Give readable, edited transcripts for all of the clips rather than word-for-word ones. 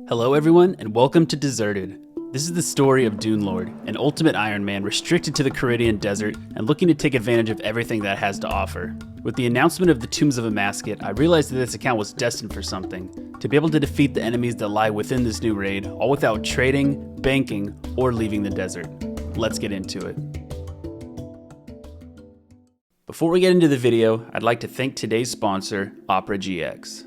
Hello everyone, and welcome to Deserted. This is the story of Dune Lord, an ultimate Iron Man restricted to the Canadian desert and looking to take advantage of everything that it has to offer. With the announcement of the Tombs of Amasket, I realized that this account was destined for something, to be able to defeat the enemies that lie within this new raid, all without trading, banking, or leaving the desert. Let's get into it. Before we get into the video, I'd like to thank today's sponsor, Opera GX.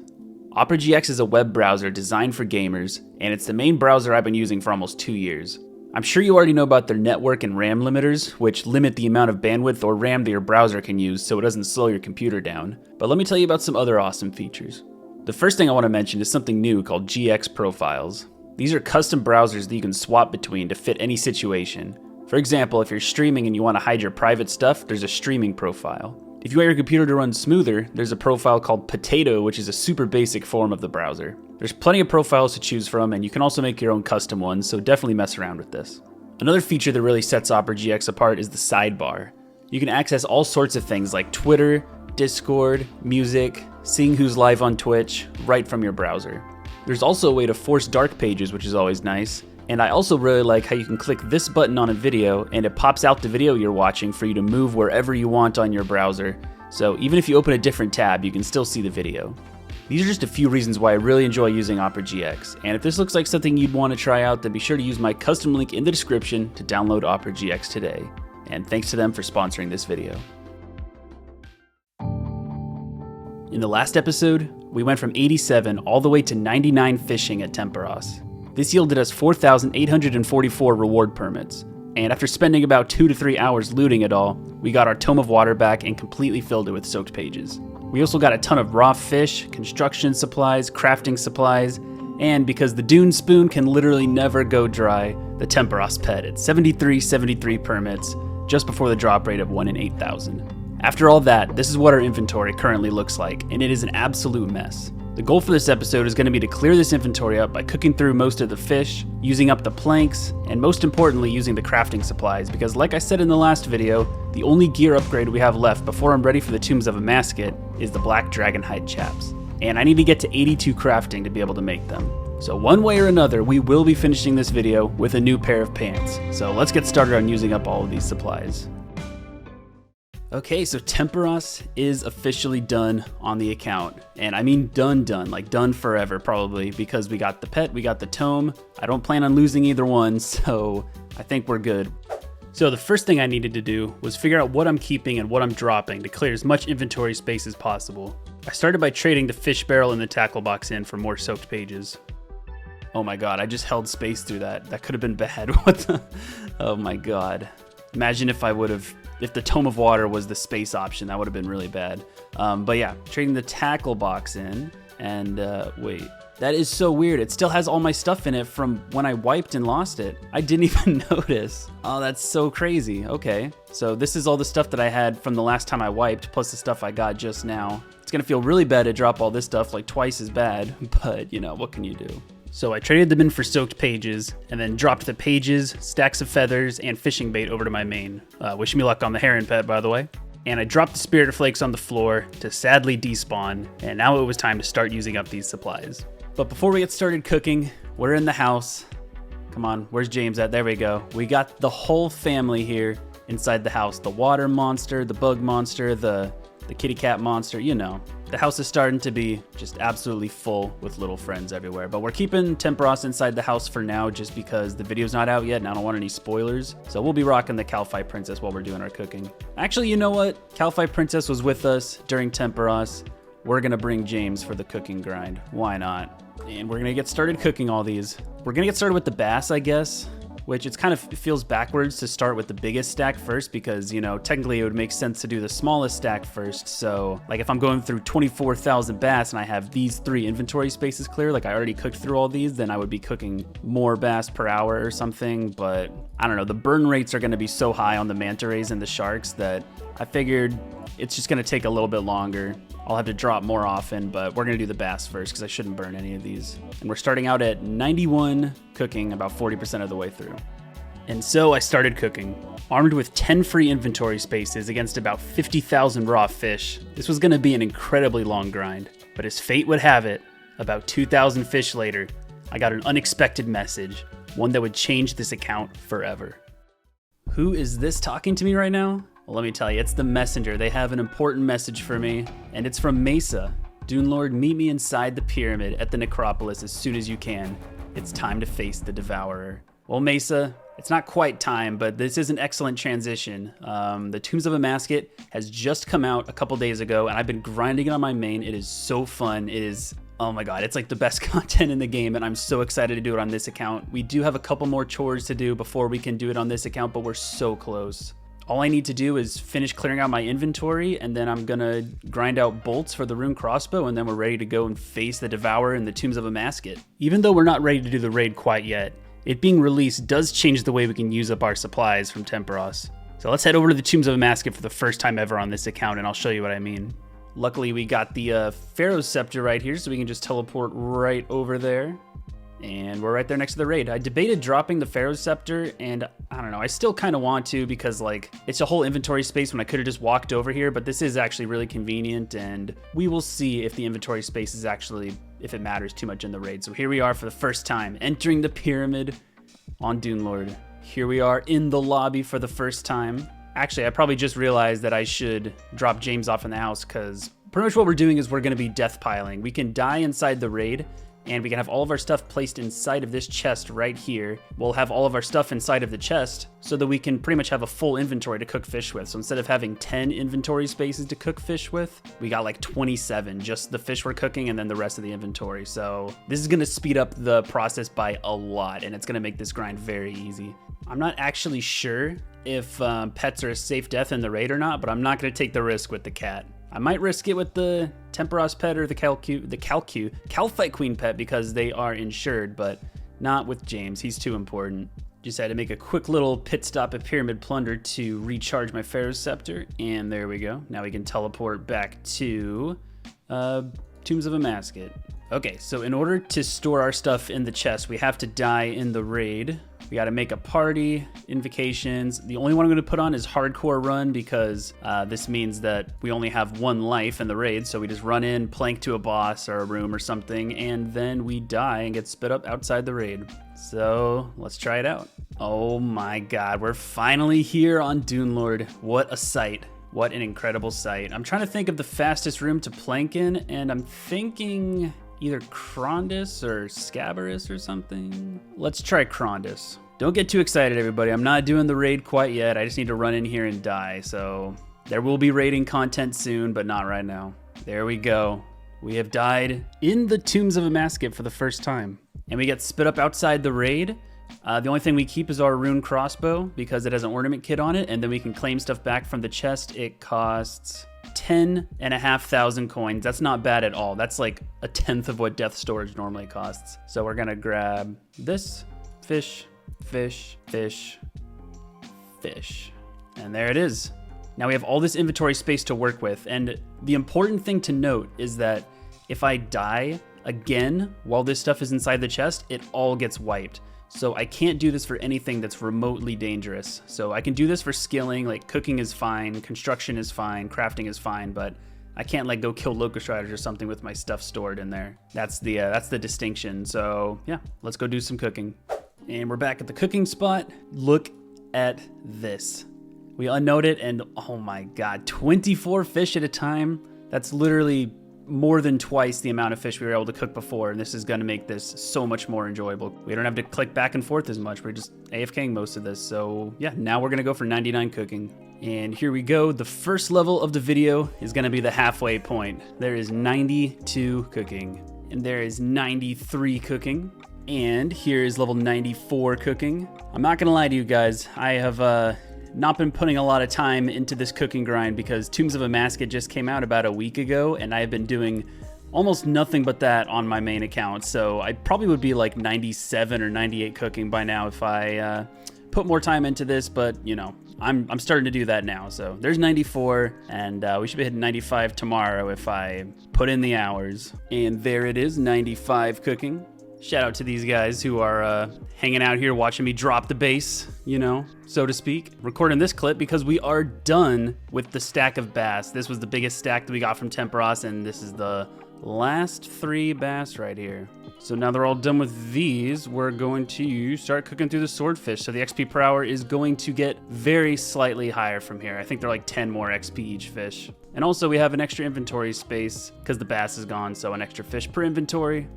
Opera GX is a web browser designed for gamers, and it's the main browser I've been using for almost 2 years. I'm sure you already know about their network and RAM limiters, which limit the amount of bandwidth or RAM that your browser can use so it doesn't slow your computer down. But let me tell you about some other awesome features. The first thing I want to mention is something new called GX Profiles. These are custom browsers that you can swap between to fit any situation. For example, if you're streaming and you want to hide your private stuff, there's a streaming profile. If you want your computer to run smoother, there's a profile called Potato, which is a super basic form of the browser. There's plenty of profiles to choose from, and you can also make your own custom ones, so definitely mess around with this. Another feature that really sets Opera GX apart is the Sidebar. You can access all sorts of things like Twitter, Discord, music, seeing who's live on Twitch, right from your browser. There's also a way to force dark pages, which is always nice. And I also really like how you can click this button on a video and it pops out the video you're watching for you to move wherever you want on your browser. So even if you open a different tab, you can still see the video. These are just a few reasons why I really enjoy using Opera GX. And if this looks like something you'd want to try out, then be sure to use my custom link in the description to download Opera GX today. And thanks to them for sponsoring this video. In the last episode, we went from 87 all the way to 99 fishing at Temperos. This yielded us 4,844 reward permits, and after spending about 2 to 3 hours looting it all, we got our Tome of Water back and completely filled it with soaked pages. We also got a ton of raw fish, construction supplies, crafting supplies, and because the Dune Spoon can literally never go dry, the Temperos Pet at 73 permits, just before the drop rate of 1 in 8,000. After all that, this is what our inventory currently looks like, and it is an absolute mess. The goal for this episode is going to be to clear this inventory up by cooking through most of the fish, using up the planks, and most importantly using the crafting supplies, because like I said in the last video, the only gear upgrade we have left before I'm ready for the Tombs of Amasket is the black dragon hide chaps. And I need to get to 82 crafting to be able to make them. So one way or another, we will be finishing this video with a new pair of pants. So let's get started on using up all of these supplies. Okay, so Temperos is officially done on the account. And I mean done, like done forever probably, because we got the pet, we got the tome. I don't plan on losing either one, so I think we're good. So the first thing I needed to do was figure out what I'm keeping and what I'm dropping to clear as much inventory space as possible. I started by trading the fish barrel and the tackle box in for more soaked pages. Oh my god, I just held space through that. That could have been bad. What the? Oh my god. Imagine if if the Tome of Water was the space option, that would have been really bad. But yeah, trading the tackle box in, and wait, that is so weird. It still has all my stuff in it from when I wiped and lost it. I didn't even notice. Oh, that's so crazy. Okay, so this is all the stuff that I had from the last time I wiped, plus the stuff I got just now. It's gonna feel really bad to drop all this stuff, like twice as bad, but you know, what can you do? So I traded them in for soaked pages, and then dropped the pages, stacks of feathers, and fishing bait over to my main. Wish me luck on the heron pet, by the way. And I dropped the spirit flakes on the floor to sadly despawn, and now it was time to start using up these supplies. But before we get started cooking, we're in the house. Come on, where's James at? There we go. We got the whole family here inside the house. The water monster, the bug monster, the kitty cat monster, you know. The house is starting to be just absolutely full with little friends everywhere. But we're keeping Temperos inside the house for now just because the video's not out yet and I don't want any spoilers. So we'll be rocking the Calphi Princess while we're doing our cooking. Actually, you know what? Calphi Princess was with us during Temperos. We're gonna bring James for the cooking grind. Why not? And we're gonna get started cooking all these. We're gonna get started with the bass, I guess. Which it feels backwards to start with the biggest stack first because, you know, technically it would make sense to do the smallest stack first. So like if I'm going through 24,000 bass and I have these 3 inventory spaces clear, like I already cooked through all these, then I would be cooking more bass per hour or something. But I don't know, the burn rates are gonna be so high on the manta rays and the sharks that I figured it's just gonna take a little bit longer. I'll have to drop more often, but we're gonna do the bass first because I shouldn't burn any of these. And we're starting out at 91 cooking, about 40% of the way through. And so I started cooking, armed with 10 free inventory spaces against about 50,000 raw fish. This was gonna be an incredibly long grind, but as fate would have it, about 2,000 fish later, I got an unexpected message, one that would change this account forever. Who is this talking to me right now? Well, let me tell you, it's the messenger. They have an important message for me, and it's from Mesa. Dune Lord, meet me inside the pyramid at the necropolis as soon as you can. It's time to face the Devourer. Well, Mesa, it's not quite time, but this is an excellent transition. The Tombs of Amasket has just come out a couple days ago, and I've been grinding it on my main. It is so fun. It is, oh my god, it's like the best content in the game, and I'm so excited to do it on this account. We do have a couple more chores to do before we can do it on this account, but we're so close. All I need to do is finish clearing out my inventory, and then I'm gonna grind out bolts for the rune crossbow, and then we're ready to go and face the Devourer in the Tombs of Amasket. Even though we're not ready to do the raid quite yet, it being released does change the way we can use up our supplies from Temperos. So let's head over to the Tombs of Amasket for the first time ever on this account, and I'll show you what I mean. Luckily, we got the Pharaoh's Scepter right here, so we can just teleport right over there. And we're right there next to the raid. I debated dropping the Pharaoh's Scepter, and I don't know, I still kind of want to because like it's a whole inventory space when I could have just walked over here, but this is actually really convenient, and we will see if the inventory space is actually, if it matters too much in the raid. So here we are for the first time, entering the pyramid on Dune Lord. Here we are in the lobby for the first time. Actually, I probably just realized that I should drop James off in the house because pretty much what we're doing is we're gonna be death piling. We can die inside the raid, and we can have all of our stuff placed inside of this chest right here. We'll have all of our stuff inside of the chest so that we can pretty much have a full inventory to cook fish with. So instead of having 10 inventory spaces to cook fish with, we got like 27, just the fish we're cooking and then the rest of the inventory. So this is gonna speed up the process by a lot, and it's gonna make this grind very easy. I'm not actually sure if pets are a safe death in the raid or not, but I'm not gonna take the risk with the cat. I might risk it with the Temperos pet or the Calphite Queen pet because they are insured, but not with James. He's too important. Just had to make a quick little pit stop at Pyramid Plunder to recharge my Pharaoh's Scepter, and there we go. Now we can teleport back to Tombs of Amasket. Okay, so in order to store our stuff in the chest, we have to die in the raid. We got to make a party, invocations. The only one I'm going to put on is hardcore run because this means that we only have one life in the raid. So we just run in, plank to a boss or a room or something, and then we die and get spit up outside the raid. So let's try it out. Oh my god, we're finally here on Dune Lord. What a sight. What an incredible sight. I'm trying to think of the fastest room to plank in, and I'm thinking either Krondus or Scabarus or something. Let's try Krondus. Don't get too excited, everybody. I'm not doing the raid quite yet. I just need to run in here and die. So there will be raiding content soon, but not right now. There we go. We have died in the Tombs of Amasket for the first time. And we get spit up outside the raid. The only thing we keep is our rune crossbow because it has an ornament kit on it, and then we can claim stuff back from the chest. It costs 10,500 coins. That's not bad at all. That's like a tenth of what death storage normally costs. So we're gonna grab this, fish, fish, fish, fish. And there it is. Now we have all this inventory space to work with. And the important thing to note is that if I die again while this stuff is inside the chest, it all gets wiped. So I can't do this for anything that's remotely dangerous. So I can do this for skilling, like cooking is fine, construction is fine, crafting is fine, but I can't like go kill locust riders or something with my stuff stored in there. That's the distinction. So yeah, let's go do some cooking. And we're back at the cooking spot. Look at this. We unknowed it, and oh my god, 24 fish at a time. That's literally more than twice the amount of fish we were able to cook before, and this is going to make this so much more enjoyable. We don't have to click back and forth as much. We're just AFKing most of this. So yeah, now we're going to go for 99 cooking. And here we go. The first level of the video is going to be the halfway point. There is 92 cooking, and there is 93 cooking, and here is level 94 cooking. I'm not going to lie to you guys. I have not been putting a lot of time into this cooking grind because Tombs of Amasket just came out about a week ago, and I have been doing almost nothing but that on my main account. So I probably would be like 97 or 98 cooking by now if I put more time into this, but you know, I'm starting to do that now. So there's 94, and we should be hitting 95 tomorrow if I put in the hours. And there it is, 95 cooking. Shout out to these guys who are hanging out here watching me drop the base, you know, so to speak. Recording this clip because we are done with the stack of bass. This was the biggest stack that we got from Temperos, and this is the last 3 bass right here. So now they're all done with these, we're going to start cooking through the swordfish. So the XP per hour is going to get very slightly higher from here. I think they're like 10 more XP each fish. And also we have an extra inventory space because the bass is gone, so an extra fish per inventory.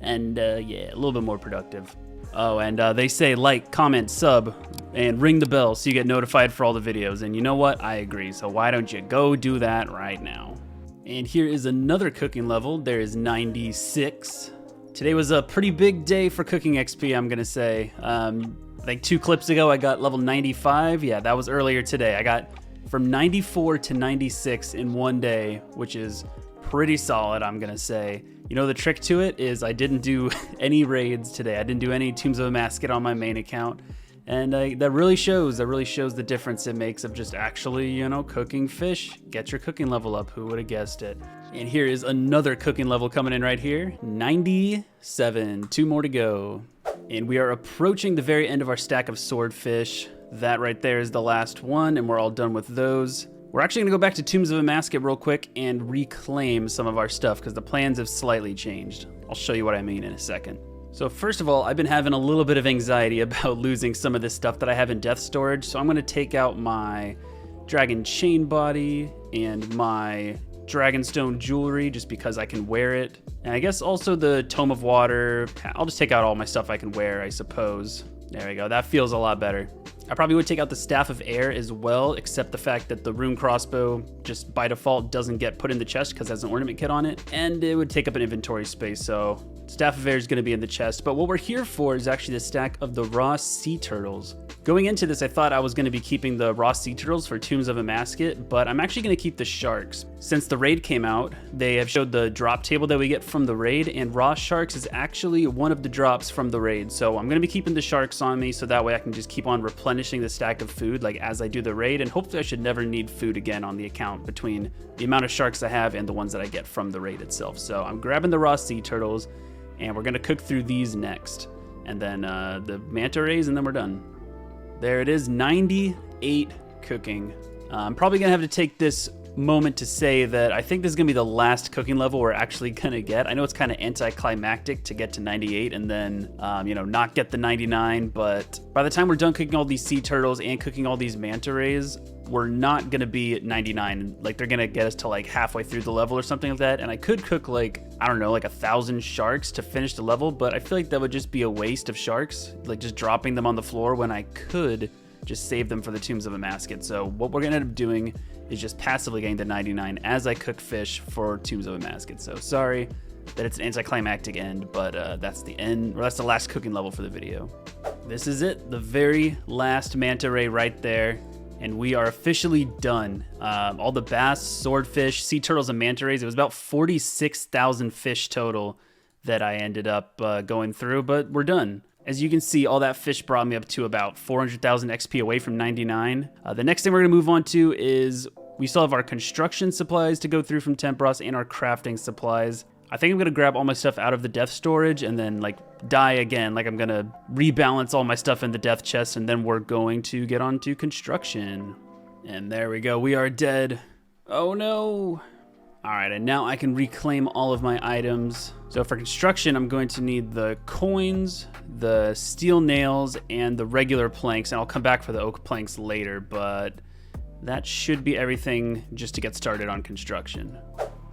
And yeah, a little bit more productive. Oh, and they say like, comment, sub, and ring the bell so you get notified for all the videos. And you know what? I agree. So why don't you go do that right now? And here is another cooking level. There is 96. Today was a pretty big day for cooking XP, I'm gonna say. I think 2 clips ago I got level 95. Yeah, that was earlier today. I got from 94 to 96 in one day, which is pretty solid, I'm gonna say. You know, the trick to it is I didn't do any raids today. I didn't do any Tombs of Amasket on my main account. And that really shows the difference it makes of just actually, you know, cooking fish. Get your cooking level up, who would have guessed it? And here is another cooking level coming in right here, 97, 2 more to go. And we are approaching the very end of our stack of swordfish. That right there is the last one, and we're all done with those. We're actually gonna go back to Tombs of Amasket real quick and reclaim some of our stuff because the plans have slightly changed. I'll show you what I mean in a second. So first of all, I've been having a little bit of anxiety about losing some of this stuff that I have in death storage. So I'm gonna take out my dragon chain body and my dragonstone jewelry just because I can wear it. And I guess also the tome of water. I'll just take out all my stuff I can wear, I suppose. There we go, that feels a lot better. I probably would take out the Staff of Air as well, except the fact that the rune crossbow just by default doesn't get put in the chest because it has an ornament kit on it, and it would take up an inventory space, so Staff of Air is going to be in the chest. But what we're here for is actually the stack of the raw sea turtles. Going into this, I thought I was going to be keeping the raw sea turtles for Tombs of Amasket, but I'm actually going to keep the sharks. Since the raid came out, they have showed the drop table that we get from the raid, and raw sharks is actually one of the drops from the raid. So I'm going to be keeping the sharks on me so that way I can just keep on replenishing the stack of food like as I do the raid, and hopefully I should never need food again on the account between the amount of sharks I have and the ones that I get from the raid itself. So I'm grabbing the raw sea turtles, and we're going to cook through these next, and then the manta rays, and then we're done. There it is, 98 cooking. I'm probably gonna have to take this moment to say that I think this is gonna be the last cooking level we're actually gonna get. I know it's kind of anticlimactic to get to 98 and then, you know, not get the 99, but by the time we're done cooking all these sea turtles and cooking all these manta rays, we're not gonna be at 99. Like, they're gonna get us to like halfway through the level or something like that, and I could cook like, I don't know, like 1,000 sharks to finish the level, but I feel like that would just be a waste of sharks, like just dropping them on the floor when I could just save them for the Tombs of Amasket. So what we're gonna end up doing is just passively getting to 99 as I cook fish for Tombs of Amasket. So sorry that it's an anticlimactic end, but that's the end, or that's the last cooking level for the video. This is it, the very last manta ray right there. And we are officially done. All the bass, swordfish, sea turtles, and manta rays, it was about 46,000 fish total that I ended up going through, but we're done. As you can see, all that fish brought me up to about 400,000 XP away from 99. The next thing we're gonna move on to is we still have our construction supplies to go through from Tempros and our crafting supplies. I think I'm gonna grab all my stuff out of the death storage and then like die again. Like I'm gonna rebalance all my stuff in the death chest, and then we're going to get on to construction. And there we go, we are dead. Oh no. All right, and now I can reclaim all of my items. So for construction, I'm going to need the coins, the steel nails, and the regular planks, and I'll come back for the oak planks later, but that should be everything just to get started on construction.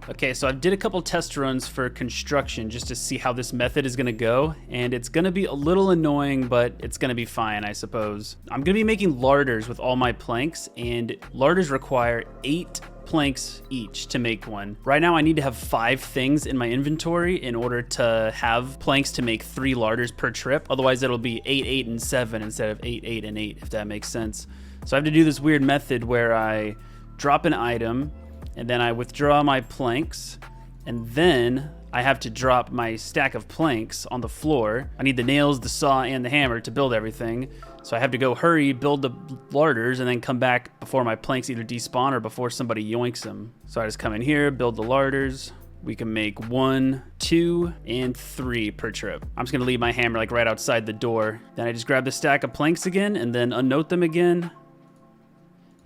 Okay, so I did a couple test runs for construction just to see how this method is gonna go, and it's gonna be a little annoying, but it's gonna be fine, I suppose. I'm gonna be making larders with all my planks, and larders require 8 planks each to make one. Right now I need to have 5 things in my inventory in order to have planks to make 3 larders per trip. Otherwise it'll be 8, 8, and 7 instead of 8, 8, and 8, if that makes sense. So I have to do this weird method where I drop an item, and then I withdraw my planks, and then I have to drop my stack of planks on the floor. I need the nails, the saw, and the hammer to build everything. So I have to go hurry, build the larders, and then come back before my planks either despawn or before somebody yoinks them. So I just come in here, build the larders. We can make 1, 2, and 3 per trip. I'm just gonna leave my hammer like right outside the door. Then I just grab the stack of planks again and then unnote them again.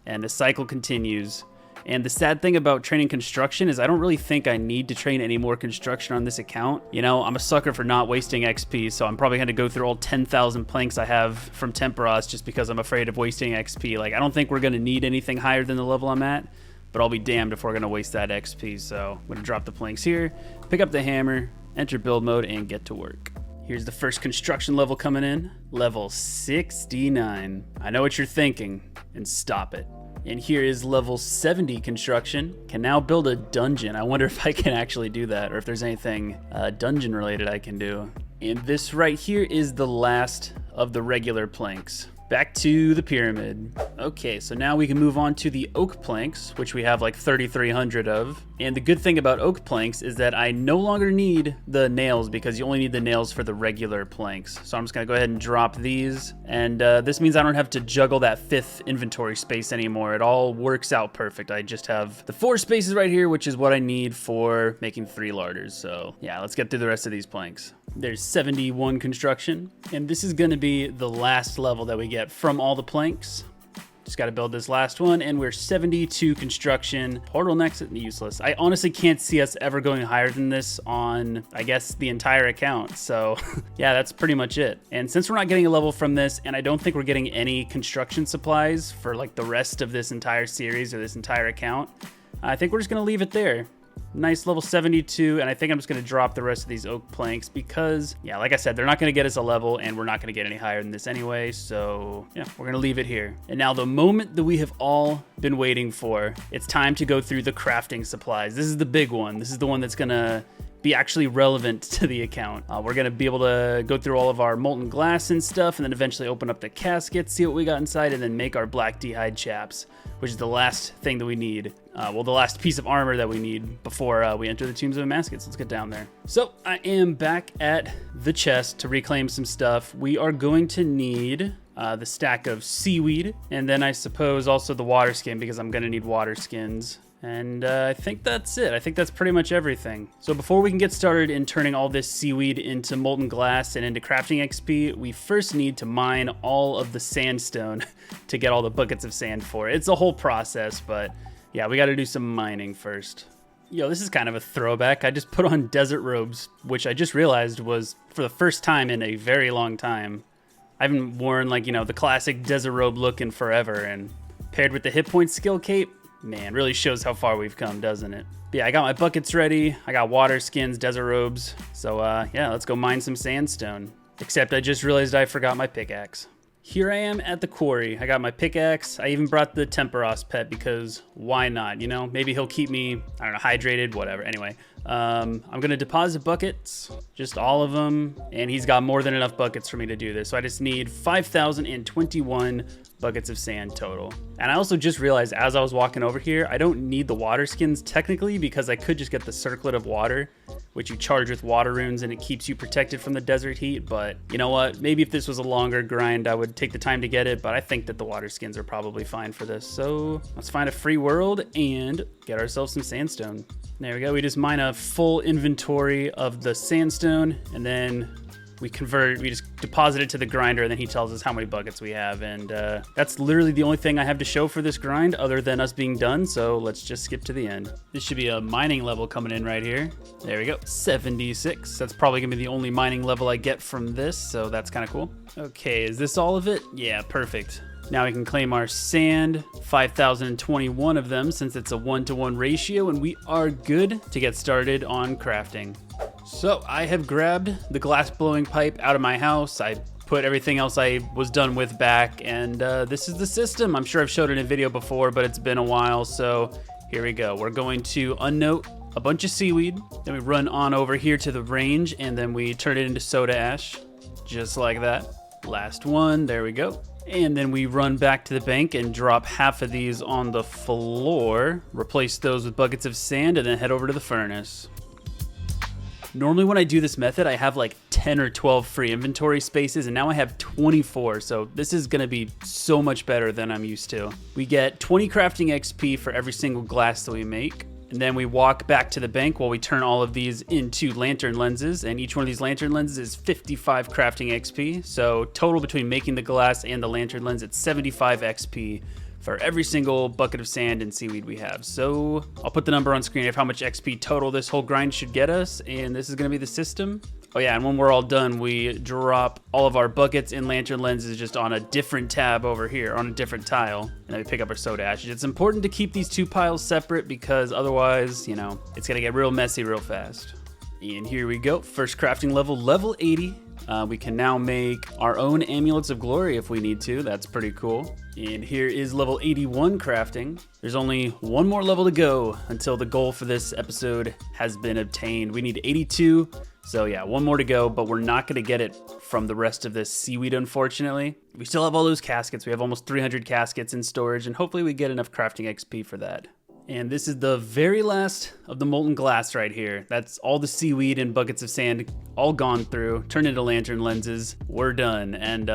And the cycle continues. And the sad thing about training construction is I don't really think I need to train any more construction on this account. You know, I'm a sucker for not wasting XP, so I'm probably going to go through all 10,000 planks I have from Temperos just because I'm afraid of wasting XP. Like, I don't think we're going to need anything higher than the level I'm at, but I'll be damned if we're going to waste that XP. So I'm going to drop the planks here, pick up the hammer, enter build mode, and get to work. Here's the first construction level coming in, level 69. I know what you're thinking, and stop it. And here is level 70 construction. Can now build a dungeon. I wonder if I can actually do that, or if there's anything dungeon related I can do. And this right here is the last of the regular planks. Back to the pyramid. Okay, so now we can move on to the oak planks, which we have like 3,300 of. And the good thing about oak planks is that I no longer need the nails because you only need the nails for the regular planks. So I'm just gonna go ahead and drop these. And this means I don't have to juggle that 5th inventory space anymore. It all works out perfect. I just have the 4 spaces right here, which is what I need for making 3 larders. So yeah, let's get through the rest of these planks. There's 71 construction, and this is gonna be the last level that we get from all the planks. Just got to build this last one, and we're 72 construction. Portal next, useless. I honestly can't see us ever going higher than this on, I guess, the entire account. So yeah, that's pretty much it. And since we're not getting a level from this, and I don't think we're getting any construction supplies for like the rest of this entire series or this entire account, I think we're just gonna leave it there. Nice level 72, and I think I'm just going to drop the rest of these oak planks because, yeah, like I said, they're not going to get us a level, and we're not going to get any higher than this anyway, so yeah, we're going to leave it here. And now the moment that we have all been waiting for, it's time to go through the crafting supplies. This is the big one. This is the one that's going to be actually relevant to the account. We're going to be able to go through all of our molten glass and stuff, and then eventually open up the casket, see what we got inside, and then make our black d'hide chaps, which is the last thing that we need. Well, the last piece of armor that we need before we enter the Tombs of Amaskets. Let's get down there. So I am back at the chest to reclaim some stuff. We are going to need the stack of seaweed, and then I suppose also the water skin because I'm going to need water skins. And I think that's it. I think that's pretty much everything. So before we can get started in turning all this seaweed into molten glass and into crafting XP, we first need to mine all of the sandstone to get all the buckets of sand for it. It's a whole process, but yeah, we got to do some mining first. Yo, this is kind of a throwback. I just put on desert robes, which I just realized was for the first time in a very long time. I haven't worn like, you know, the classic desert robe look in forever, and paired with the hit point skill cape, man, really shows how far we've come, doesn't it? But yeah, I got my buckets ready. I got water skins, desert robes. So yeah, let's go mine some sandstone. Except I just realized I forgot my pickaxe. Here I am at the quarry. I got my pickaxe. I even brought the Temperos pet because why not? You know, maybe he'll keep me, I don't know, hydrated, whatever. Anyway, I'm gonna deposit buckets, just all of them. And he's got more than enough buckets for me to do this. So I just need 5,021 buckets of sand total. And I also just realized as I was walking over here, I don't need the water skins technically because I could just get the circlet of water, which you charge with water runes and it keeps you protected from the desert heat. But you know what? Maybe if this was a longer grind, I would take the time to get it, but I think that the water skins are probably fine for this. So let's find a free world and get ourselves some sandstone. There we go. We just mine a full inventory of the sandstone, and then we just deposit it to the grinder, and then he tells us how many buckets we have. And that's literally the only thing I have to show for this grind other than us being done. So let's just skip to the end. This should be a mining level coming in right here. There we go, 76. That's probably gonna be the only mining level I get from this. So that's kind of cool. Okay, is this all of it? Yeah, perfect. Now we can claim our sand, 5,021 of them since it's a 1-to-1 ratio, and we are good to get started on crafting. So I have grabbed the glass blowing pipe out of my house. I put everything else I was done with back, and this is the system. I'm sure I've showed it in a video before, but it's been a while, so here we go. We're going to unnote a bunch of seaweed, then we run on over here to the range, and then we turn it into soda ash, just like that. Last one, there we go. And then we run back to the bank and drop half of these on the floor, replace those with buckets of sand, and then head over to the furnace. Normally when I do this method, I have like 10 or 12 free inventory spaces, and now I have 24, so this is gonna be so much better than I'm used to. We get 20 crafting XP for every single glass that we make, and then we walk back to the bank while we turn all of these into lantern lenses, and each one of these lantern lenses is 55 crafting XP, so total between making the glass and the lantern lens, it's 75 XP for every single bucket of sand and seaweed we have. So I'll put the number on screen of how much XP total this whole grind should get us, and this is gonna be the system. Oh yeah, and when we're all done, we drop all of our buckets and lantern lenses just on a different tab over here, on a different tile, and then we pick up our soda ashes. It's important to keep these two piles separate because otherwise, you know, it's gonna get real messy real fast. And here we go, first crafting level, level 80. We can now make our own amulets of glory if we need to. That's pretty cool. And here is level 81 crafting. There's only one more level to go until the goal for this episode has been obtained. We need 82. So yeah, one more to go, but we're not gonna get it from the rest of this seaweed, unfortunately. We still have all those caskets. We have almost 300 caskets in storage, and hopefully we get enough crafting XP for that. And this is the very last of the molten glass right here. That's all the seaweed and buckets of sand all gone through, turned into lantern lenses. We're done. And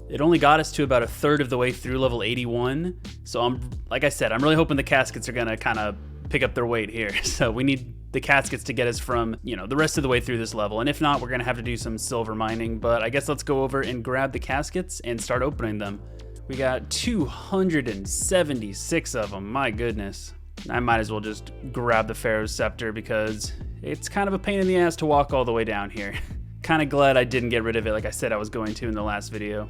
it only got us to about a third of the way through level 81. So like I said, I'm really hoping the caskets are gonna kind of pick up their weight here. So we need the caskets to get us from, you know, the rest of the way through this level. And if not, we're gonna have to do some silver mining. But I guess let's go over and grab the caskets and start opening them. We got 276 of them, my goodness. I might as well just grab the Pharaoh's Scepter because it's kind of a pain in the ass to walk all the way down here. Kind of glad I didn't get rid of it like I said I was going to in the last video.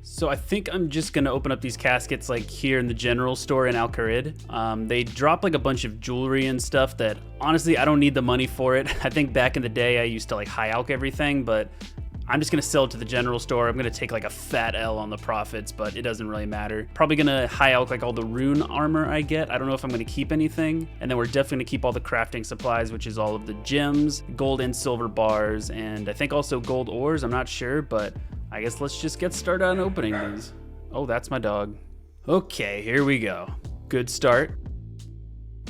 So I think I'm just gonna open up these caskets like here in the general store in Al Kharid. They drop like a bunch of jewelry and stuff that honestly I don't need the money for it. I think back in the day I used to like high alch everything, but I'm just gonna sell it to the general store. I'm gonna take like a fat L on the profits, but it doesn't really matter. Probably gonna high alch like all the rune armor I get. I don't know if I'm gonna keep anything. And then we're definitely gonna keep all the crafting supplies, which is all of the gems, gold and silver bars, and I think also gold ores, I'm not sure, but I guess let's just get started on opening these. Oh, that's my dog. Okay, here we go. Good start.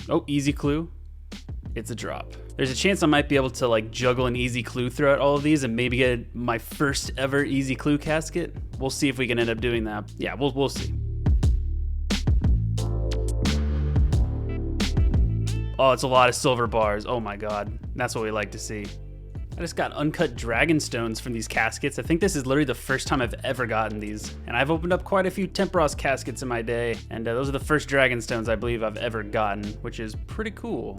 Oh, easy clue. It's a drop. There's a chance I might be able to like juggle an easy clue throughout all of these and maybe get my first ever easy clue casket. We'll see if we can end up doing that. Yeah, we'll see. Oh, it's a lot of silver bars. Oh my God, that's what we like to see. I just got uncut dragon stones from these caskets. I think this is literally the first time I've ever gotten these. And I've opened up quite a few Temperos caskets in my day. And those are the first dragon stones I believe I've ever gotten, which is pretty cool.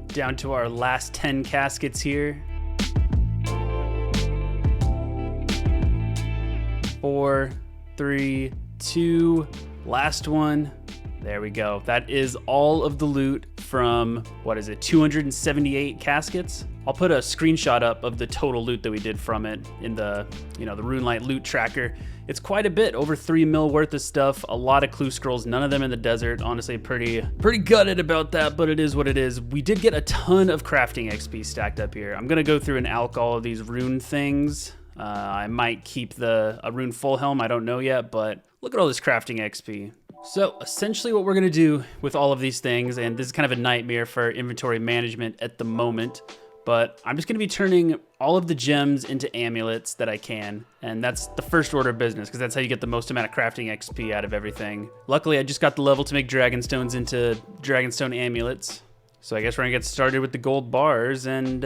Down to our last 10 caskets here. 4, 3, 2, last one. There we go. That is all of the loot from, what is it, 278 caskets? I'll put a screenshot up of the total loot that we did from it in the, you know, the RuneLite loot tracker. It's quite a bit, over 3 mil worth of stuff, a lot of clue scrolls, none of them in the desert. Honestly, pretty gutted about that, but it is what it is. We did get a ton of crafting XP stacked up here. I'm gonna go through and alch all of these rune things. I might keep a rune full helm, I don't know yet, but look at all this crafting XP. So essentially what we're gonna do with all of these things, and this is kind of a nightmare for inventory management at the moment, but I'm just gonna be turning all of the gems into amulets that I can, and that's the first order of business, because that's how you get the most amount of crafting XP out of everything. Luckily, I just got the level to make dragonstones into dragonstone amulets, so I guess we're gonna get started with the gold bars, and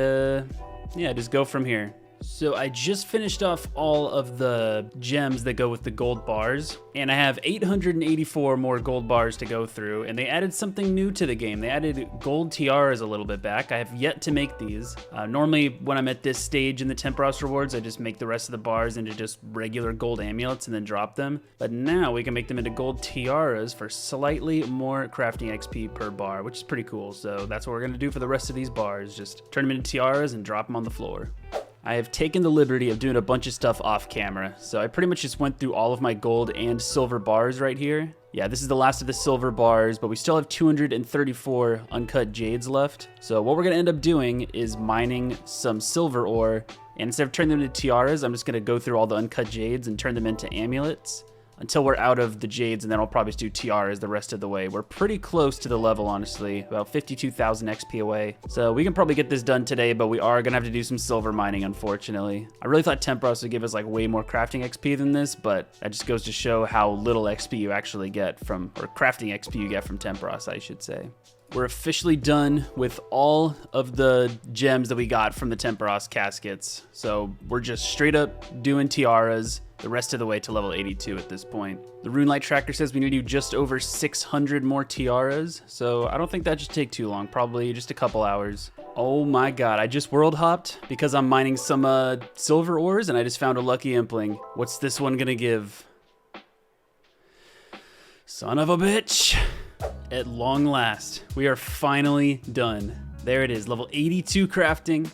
yeah, just go from here. So I just finished off all of the gems that go with the gold bars, and I have 884 more gold bars to go through, and they added something new to the game. They added gold tiaras a little bit back. I have yet to make these. Normally when I'm at this stage in the Temperos rewards, I just make the rest of the bars into just regular gold amulets and then drop them. But now we can make them into gold tiaras for slightly more crafting XP per bar, which is pretty cool. So that's what we're gonna do for the rest of these bars. Just turn them into tiaras and drop them on the floor. I have taken the liberty of doing a bunch of stuff off camera, so I pretty much just went through all of my gold and silver bars right here. Yeah, this is the last of the silver bars, but we still have 234 uncut jades left. So what we're gonna end up doing is mining some silver ore, and instead of turning them into tiaras, I'm just gonna go through all the uncut jades and turn them into amulets until we're out of the jades, and then I'll probably just do tiaras the rest of the way. We're pretty close to the level, honestly, about 52,000 XP away. So we can probably get this done today, but we are gonna have to do some silver mining, unfortunately. I really thought Temperos would give us like way more crafting XP than this, but that just goes to show how little XP you actually get from, or crafting XP you get from Temperos, I should say. We're officially done with all of the gems that we got from the Temperos caskets. So we're just straight up doing tiaras the rest of the way to level 82 at this point. The Runelight tracker says we need to do just over 600 more tiaras, so I don't think that should take too long, probably just a couple hours. Oh my god, I just world hopped because I'm mining some silver ores and I just found a lucky Impling. What's this one gonna give? Son of a bitch. At long last, we are finally done. There it is, level 82 crafting.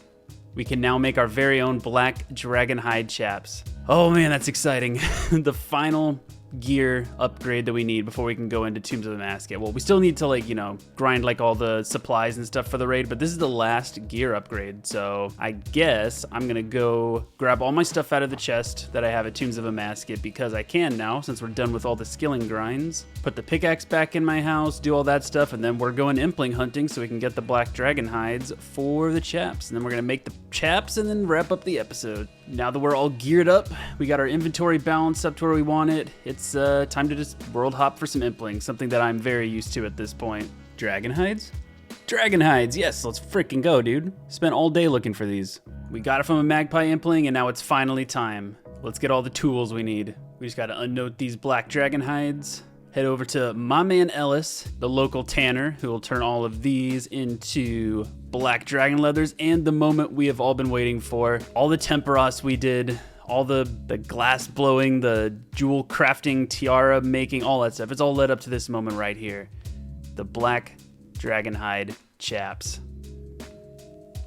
We can now make our very own black dragon hide chaps. Oh man, that's exciting. The final gear upgrade that we need before we can go into Tombs of the Masket. Well, we still need to, like, you know, grind like all the supplies and stuff for the raid, but this is the last gear upgrade. So I guess I'm gonna go grab all my stuff out of the chest that I have at Tombs of a Masket because I can now, since we're done with all the skilling grinds. Put the pickaxe back in my house, do all that stuff, and then we're going Impling hunting so we can get the black dragon hides for the chaps. And then we're gonna make the chaps and then wrap up the episode. Now that we're all geared up, we got our inventory balanced up to where we want it. It's time to just world hop for some Impling, something that I'm very used to at this point. Dragon hides? Dragon hides, yes, let's freaking go, dude. Spent all day looking for these. We got it from a magpie Impling, and now it's finally time. Let's get all the tools we need. We just gotta unnote these black dragon hides. Head over to my man Ellis, the local tanner, who will turn all of these into black dragon leathers, and the moment we have all been waiting for. All the Temperos we did, all the glass blowing, the jewel crafting, tiara making, all that stuff. It's all led up to this moment right here. The black dragon hide chaps.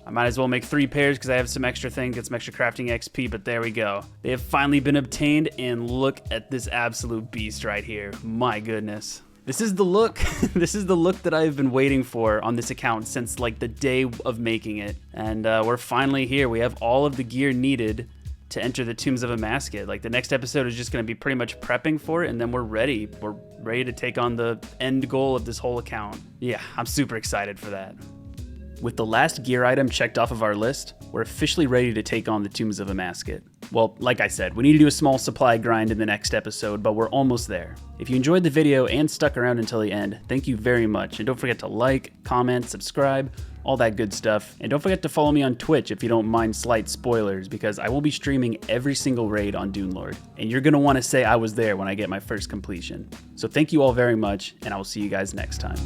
I might as well make 3 pairs because I have some extra things, get some extra crafting XP, but there we go. They have finally been obtained, and look at this absolute beast right here. My goodness. This is the look. This is the look that I've been waiting for on this account since like the day of making it. And we're finally here. We have all of the gear needed to enter the Tombs of a Masket. Like, the next episode is just going to be pretty much prepping for it, and then we're ready. We're ready to take on the end goal of this whole account. Yeah, I'm super excited for that. With the last gear item checked off of our list, we're officially ready to take on the Tombs of a Masket. Well, like I said, we need to do a small supply grind in the next episode, but we're almost there. If you enjoyed the video and stuck around until the end, thank you very much. And don't forget to like, comment, subscribe, all that good stuff. And don't forget to follow me on Twitch if you don't mind slight spoilers, because I will be streaming every single raid on Dune Lord. And you're gonna wanna say I was there when I get my first completion. So thank you all very much, and I will see you guys next time.